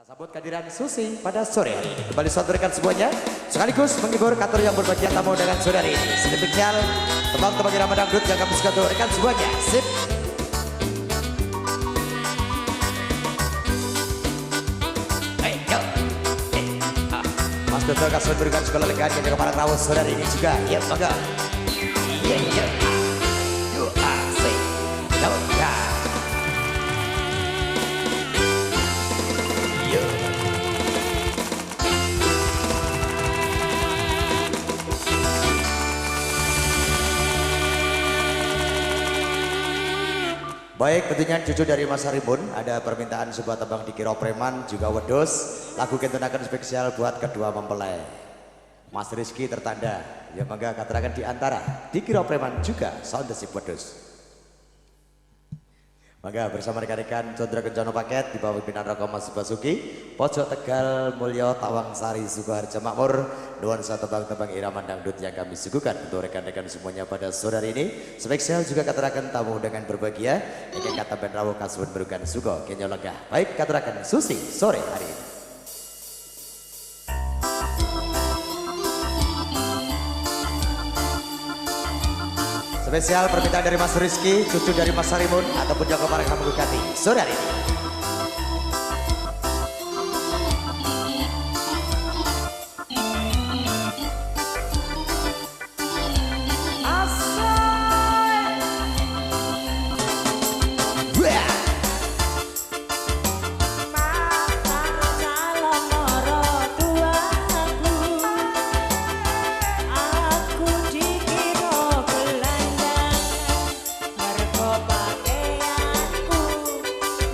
Sambut kehadiran Susi pada sore hari ini. Kembali saudarakan semuanya, sekaligus menghibur kantor yang berbahagia tamu dengan sore hari ini. Sedemikian tebang-tebang irama dangdut yang kami suka rekan semuanya. Sip. Mas Dodo kasih memberikan segala legaan yang para tamu sore hari ini juga. Ya, maka. Iya. You are safe. Baik, tentunya cucu dari Mas Harimun, ada permintaan sebuah tembang di Kiro Preman juga wedus. Lagu kentunakan spesial buat kedua mempelai. Mas Rizky tertanda, ya mangga katerakan di antara di Kiro Preman juga sound si wedus. Mangga bersama rekan-rekan Condra Kencana Paket di bawah pimpinan Roko Mas Basuki, Pojok Tegal Mulyo Tawang Sari Sukoharjo Makmur, nuansa tebang-tebang irama dangdut yang kami suguhkan untuk rekan-rekan semuanya pada sore hari ini. Spesial juga katerakan tamu dengan berbahagia, yang kata Ben Rawo Kasbun Berukan Suko Kenya Legah. Baik, katerakan Susi sore hari ini. Spesial permintaan dari Mas Rizky, cucu dari Mas Harimun ataupun Joko Parang Hamukati sore hari ini.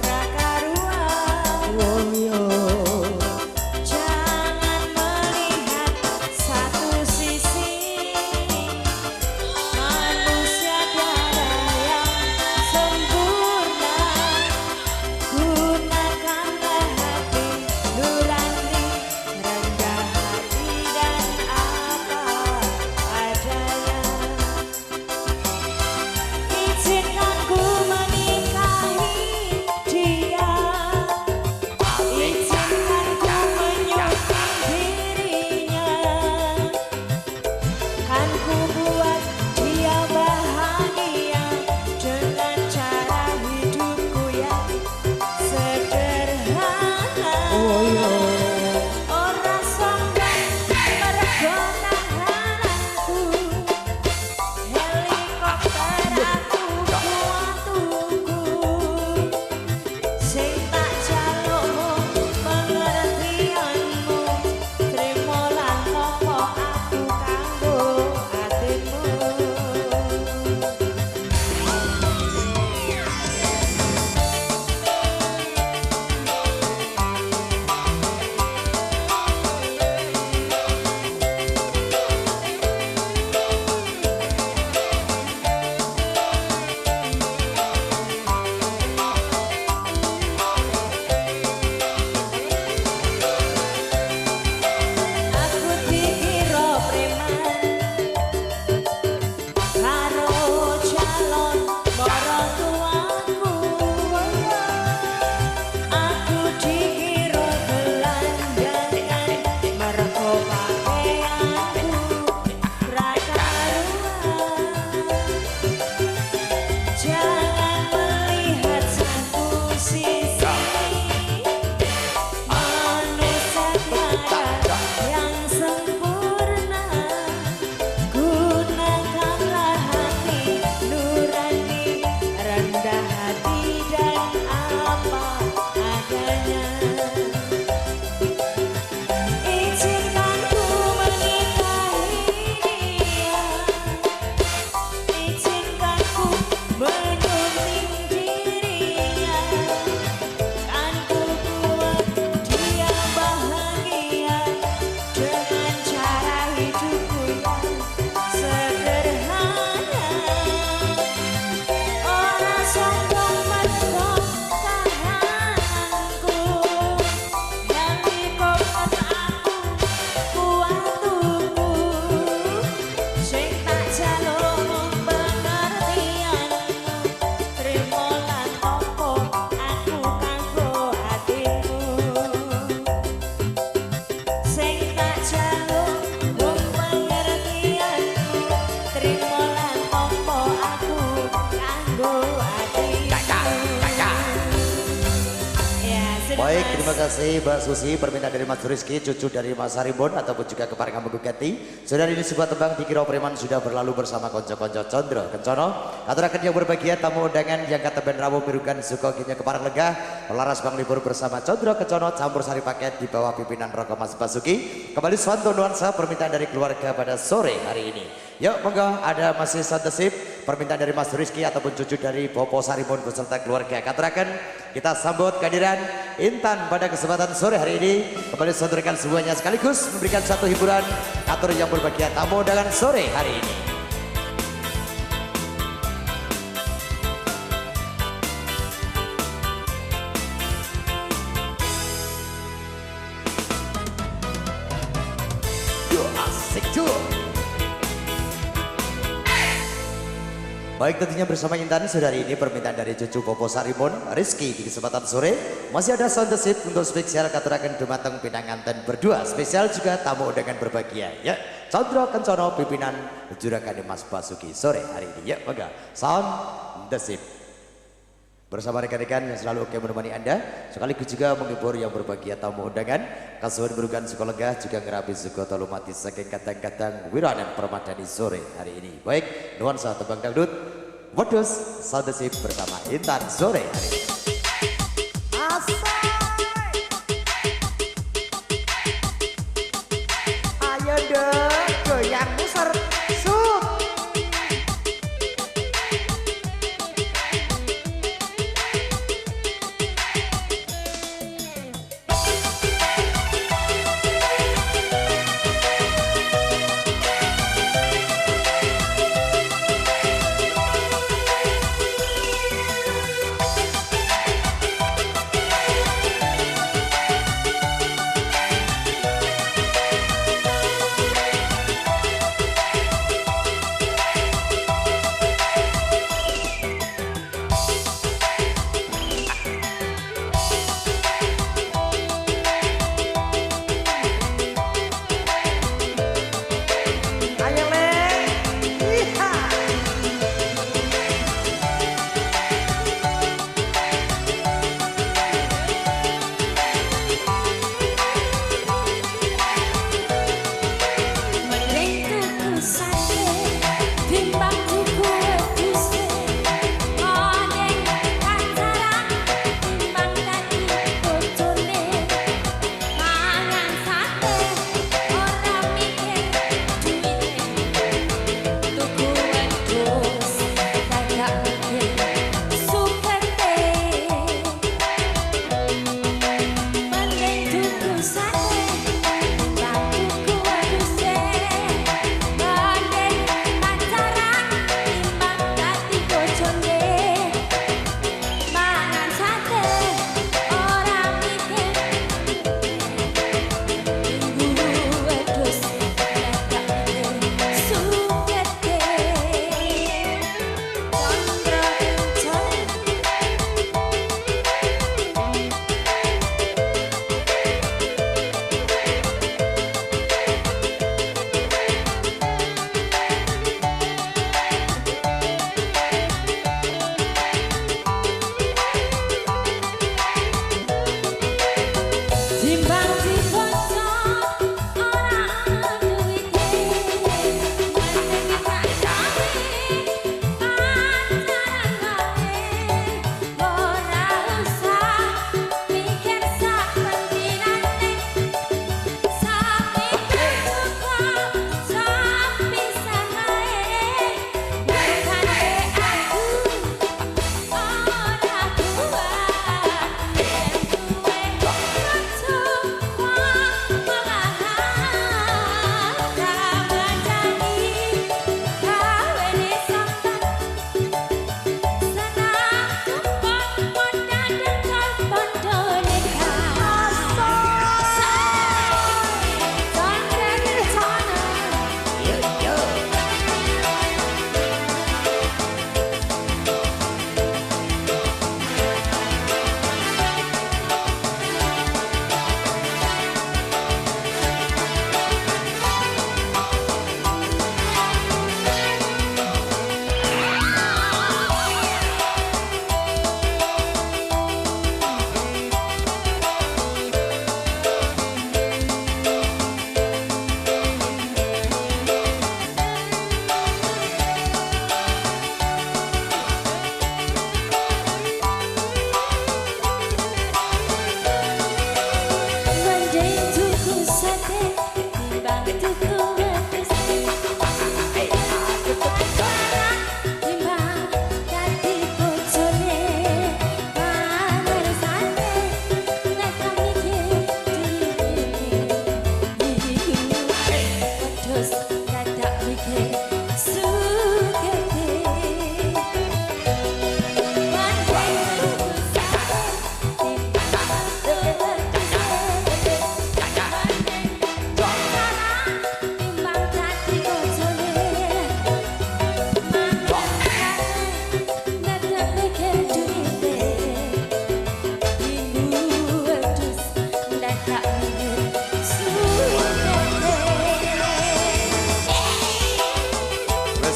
Raka Terima kasih Mbak Susi, permintaan dari Mas Rizky, cucu dari Mas Harimbon ataupun juga keparang Kamu Gugati. Saudara, ini sebuah tembang dikira preman sudah berlalu bersama konco-konco Condro Kencono. Aturakan yang berbahagia tamu undangan yang kata ben rawuh mirukan sukoginya keparang lega. Laras bang libur bersama Condro Kencono campur sari paket di bawah pimpinan Roko Mas Basuki. Kembali suatu nuansa permintaan dari keluarga pada sore hari ini. Yuk monggo, ada masih santesip permintaan dari Mas Rizky ataupun cucu dari Bopo Sarimun beserta keluarga. Katurakan kita sambut kehadiran Intan pada kesempatan sore hari ini. Kembali saudarakan semuanya sekaligus memberikan satu hiburan atur yang berbahagia tamu dengan sore hari ini. Yo asik cuy. Baik, tentunya bersama Intan saudari, ini permintaan dari cucu Bopo Sarimun Rizky di kesempatan sore. Masih ada sound sip untuk spesial katurakan dumateng pinanganten berdua. Spesial juga tamu undangan berbahagia. Ya, Condro Kencono pimpinan juragan Mas Basuki sore hari ini. Ya, maka sound sip bersama rekan-rekan yang selalu oke menemani Anda, sekaligus juga menghibur yang berbahagia tamu undangan. Kasuhan berugan sukolegah juga ngerapi suko tolumati saking kadang-kadang wiranan permadani sore hari ini. Baik, nuansa tembang dangdut Wedus Soundesip bersama Intan sore hari ini. Ayo dong, goyang muser sup.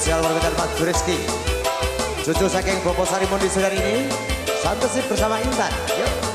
spesial permintaan Mas Rizky. Cucu saking Bopo Sarimundi Sudan ini santesip bersama Intan. Yuk.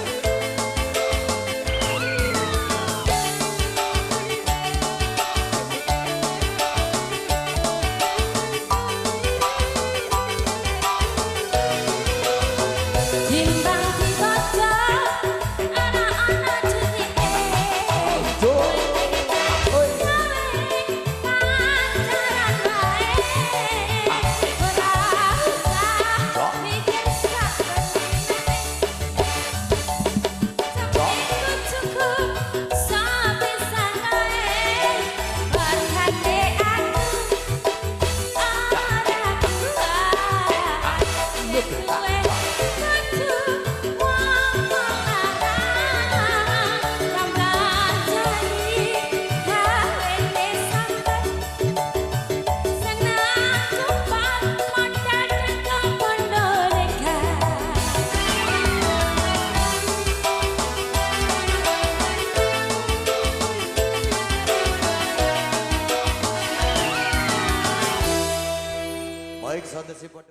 Baik, saudara